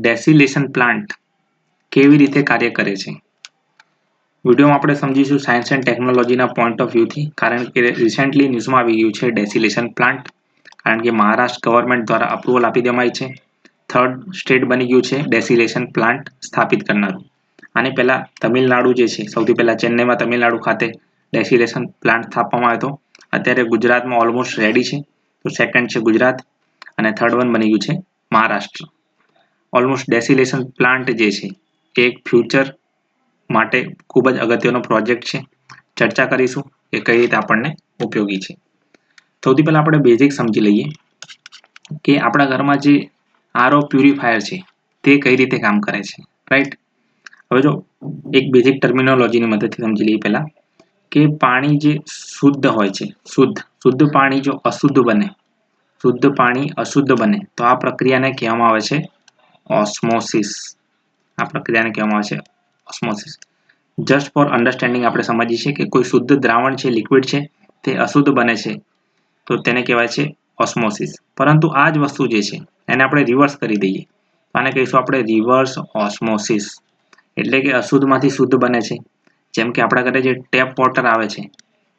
ડેસિલેશન plant કેવી રીતે કાર્ય કરે છે. વિડીયોમાં આપણે સમજીશું સાયન્સ એન્ડ ટેકનોલોજીના પોઈન્ટ ઓફ વ્યૂથી, કારણ કે રિસેન્ટલી ન્યૂઝમાં આવી ગયું છે ડેસિલેશન પ્લાન્ટ, કારણ કે મહારાષ્ટ્ર ગવર્મેન્ટ દ્વારા અપ્રુવલ આપી દેવામાં આવી છે. 3rd સ્ટેટ બની ગયું છે ડેસિલેશન પ્લાન્ટ સ્થાપિત કરનારું. આની પહેલાં તમિલનાડુ જે છે, સૌથી પહેલાં ચેન્નઈમાં તમિલનાડુ ખાતે ડેસિલેશન પ્લાન્ટ સ્થાપવામાં આવ્યો હતો. અત્યારે ગુજરાતમાં ઓલમોસ્ટ રેડી છે. તો 2nd છે ગુજરાત અને 3rd વન બની ગયું છે મહારાષ્ટ્ર. ઓલમોસ્ટ ડેસિલેશન પ્લાન્ટ જે છે એ એક ફ્યુચર માટે ખૂબ જ અગત્યનો પ્રોજેક્ટ છે. ચર્ચા કરીશું કે કઈ રીતે આપણને ઉપયોગી છે. સૌથી પહેલાં આપણે બેઝિક સમજી લઈએ કે આપણા ઘરમાં જે આરઓ પ્યુરિફાયર છે તે કઈ રીતે કામ કરે છે, રાઈટ. હવે જો એક બેઝિક ટર્મિનોલોજીની મદદથી સમજી લઈએ પહેલાં કે પાણી જે શુદ્ધ હોય છે, શુદ્ધ પાણી જો અશુદ્ધ બને, શુદ્ધ પાણી અશુદ્ધ બને તો આ પ્રક્રિયાને કહેવામાં આવે છે ઓસ્મોસિસ. આ પ્રક્રિયાને કહેવામાં આવે છે ઓસ્મોસિસ. જસ્ટ ફોર અન્ડરસ્ટેન્ડિંગ આપણે સમજીએ છીએ કે કોઈ શુદ્ધ દ્રાવણ છે, લિક્વિડ છે, તે અશુદ્ધ બને છે તો તેને કહેવાય છે ઓસ્મોસિસ. પરંતુ આ જ વસ્તુ જે છે એને આપણે રિવર્સ કરી દઈએ, આને કહીશું આપણે રિવર્સ ઓસ્મોસિસ. એટલે કે અશુદ્ધમાંથી શુદ્ધ બને છે. જેમ કે આપણા ઘરે જે ટેપ વોટર આવે છે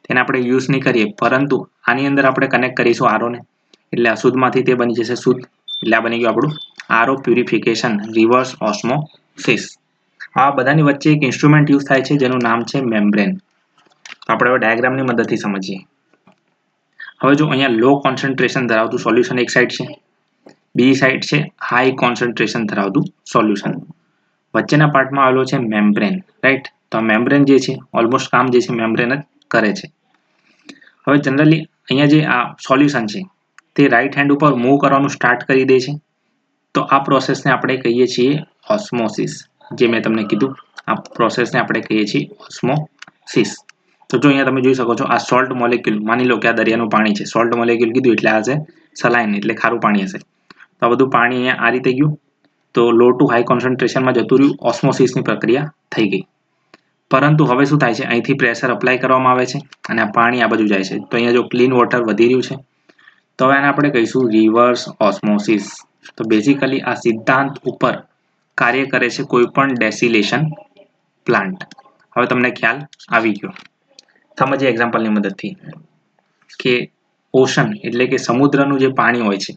તેને આપણે યુઝ નહીં કરીએ, પરંતુ આની અંદર આપણે કનેક્ટ કરીશું આરઓને, એટલે અશુદ્ધમાંથી તે બની જશે શુદ્ધ. એટલે આ બની ગયું આપણું આરઓ પ્યુરિફિકેશન, રિવર્સ ઓસ્મોસિસ. આ બધાની વચ્ચે એક ઇન્સ્ટ્રુમેન્ટ યુઝ થાય છે જેનું નામ છે મેમ્બ્રેન. તો આપણે હવે ડાયાગ્રામની મદદથી સમજીએ. હવે જો અહીંયા લો કોન્સન્ટ્રેશન ધરાવતું સોલ્યુશન એક સાઈડ છે, બીજી સાઈડ છે હાઈ કોન્સન્ટ્રેશન ધરાવતું સોલ્યુશન. વચ્ચેના પાર્ટમાં આવેલો છે મેમ્બ્રેન, રાઈટ. તો આ મેમ્બ્રેન જે છે ઓલમોસ્ટ કામ જે છે મેમ્બ્રેન જ કરે છે. હવે જનરલી અહીંયા જે આ સોલ્યુશન છે તે રાઈટ હેન્ડ ઉપર મૂવ કરવાનું સ્ટાર્ટ કરી દે છે. તો આ પ્રોસેસને આપણે કહીએ છીએ ઓસ્મોસિસ. જે મેં તમને કીધું, આ પ્રોસેસને આપણે કહીએ છીએ ઓસ્મોસિસ. તો જો અહીંયા તમે જોઈ શકો છો આ સોલ્ટ મોલેક્યુલ, માની લો કે આ દરિયાનું પાણી છે, સોલ્ટ મોલેક્યુલ કીધું એટલે આ છે સલાઇન, એટલે ખારું પાણી હશે. તો આ બધું પાણી અહીંયા આ રીતે ગયું, તો લો ટુ હાઈ કોન્સન્ટ્રેશનમાં જતું રહ્યું, ઓસ્મોસિસની પ્રક્રિયા થઈ ગઈ. પરંતુ હવે શું થાય છે, અહીંથી પ્રેશર અપ્લાય કરવામાં આવે છે અને આ પાણી આ બાજુ જાય છે. તો અહીંયા જો ક્લીન વોટર વધી રહ્યું છે, તો હવે આને આપણે કહીશું રિવર્સ ઓસ્મોસિસ. તો બેઝિકલી આ સિદ્ધાંત ઉપર કાર્ય કરે છે કોઈ પણ ડેસિલેશન પ્લાન્ટ. હવે તમને ખ્યાલ આવી ગયો. સમજીએ એક્ઝામ્પલની મદદથી કે ઓશન એટલે કે સમુદ્રનું જે પાણી હોય છે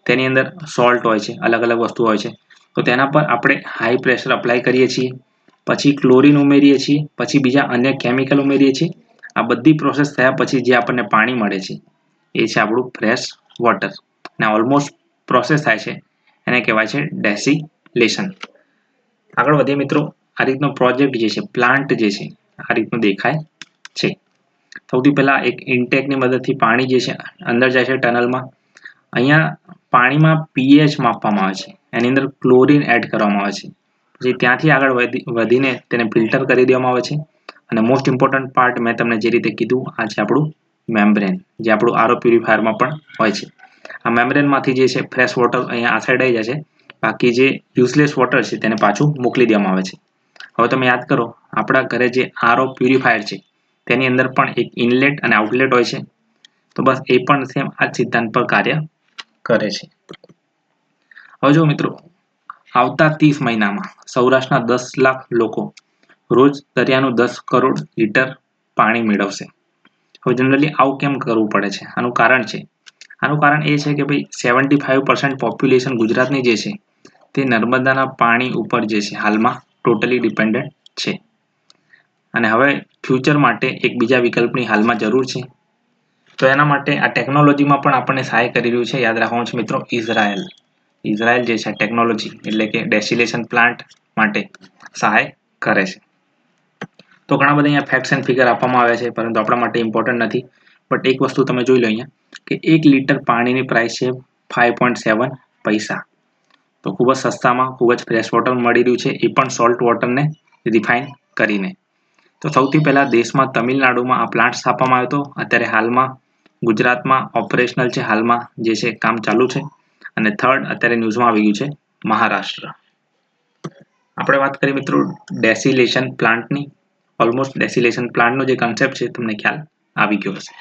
તેની અંદર સોલ્ટ હોય છે, અલગ અલગ વસ્તુ હોય છે. તો તેના પર આપણે હાઈ પ્રેશર અપ્લાય કરીએ છીએ, પછી ક્લોરીન ઉમેરીએ છીએ, પછી બીજા અન્ય કેમિકલ ઉમેરીએ છીએ. આ બધી પ્રોસેસ થયા પછી જે આપણને પાણી મળે છે એ છે આપણું ફ્રેશ વોટર. અને ઓલમોસ્ટ પ્રોસેસ થાય છે એને કહેવાય છે ડેસિલેશન. આગળ વધીએ મિત્રો. આ રીતનો પ્રોજેક્ટ જે છે, પ્લાન્ટ જે છે, આ રીતનું દેખાય છે. સૌથી પહેલા એક ઇન્ટેકની મદદથી પાણી જે છે અંદર જાય છે ટનલમાં. અહીંયા પાણીમાં પીએચ માપવામાં આવે છે, એની અંદર ક્લોરીન એડ કરવામાં આવે છે. પછી ત્યાંથી આગળ વધીને તેને ફિલ્ટર કરી દેવામાં આવે છે. અને મોસ્ટ ઇમ્પોર્ટન્ટ પાર્ટ મેં તમને જે રીતે કીધું, આ છે આપણું મેમ્બ્રેન, જે આપણું આરઓ પ્યુરિફાયરમાં પણ હોય છે. આ મેમ્બ્રેનમાંથી જે છે ફ્રેશ વોટર અહીંયા આ સાઈડ આવી જાય છે, બાકી જે યુઝલેસ વોટર છે તેને પાછું મોકલી દેવામાં આવે છે. હવે તમે યાદ કરો, આપણા ઘરે જે આરઓ પ્યુરિફાયર છે તેની અંદર પણ એક ઇનલેટ અને આઉટલેટ હોય છે. તો બસ એ પણ સેમ આ સિદ્ધાંત પર કાર્ય કરે છે. હવે જો મિત્રો, આવતા 30 મહિનામાં સૌરાષ્ટ્રના 10 લાખ લોકો રોજ દરિયાનું 10 કરોડ લીટર પાણી મેળવશે. હવે જનરલી આવું કેમ કરવું પડે છે? આનું કારણ છે, આનું કારણ એ છે કે ભાઈ 75% પોપ્યુલેશન ગુજરાતની જે છે તે નર્મદાના પાણી ઉપર જે છે હાલમાં ટોટલી ડિપેન્ડન્ટ છે. અને હવે ફ્યુચર માટે એક બીજા વિકલ્પની હાલમાં જરૂર છે. તો એના માટે આ ટેકનોલોજીમાં પણ આપણને સહાય કરી રહ્યું છે. યાદ રાખવાનું છે મિત્રો, ઇઝરાયલ જે છે ટેકનોલોજી એટલે કે ડેસિલેશન પ્લાન્ટ માટે સહાય કરે છે. તો ઘણા બધા અહીંયા ફેક્ટ્સ એન્ડ ફિગર આપવામાં આવ્યા છે, પરંતુ આપણા માટે ઇમ્પોર્ટન્ટ નથી. બટ એક વસ્તુ તમે જોઈ લો અહીંયા કે 1 લીટર પાણીની પ્રાઇસ છે 5.7 પૈસા. તો ખૂબ જ સસ્તામાં ખૂબ જ ફ્રેશ વોટર મળી રહ્યું છે, એ પણ સોલ્ટ વોટરને રિફાઇન કરીને. તો સૌથી પહેલાં દેશમાં તમિલનાડુમાં આ પ્લાન્ટ સ્થાપવામાં આવ્યો હતો. અત્યારે હાલમાં ગુજરાતમાં ઓપરેશનલ છે, હાલમાં જે છે કામ ચાલુ છે. અને 3rd અત્યારે ન્યૂઝમાં આવી ગયું છે મહારાષ્ટ્ર. આપણે વાત કરીએ મિત્રો ડેસિલેશન પ્લાન્ટની. ઓલમોસ્ટ ડેસિલેશન પ્લાન્ટનો જે કન્સેપ્ટ છે તમને ખ્યાલ આવી ગયો હશે.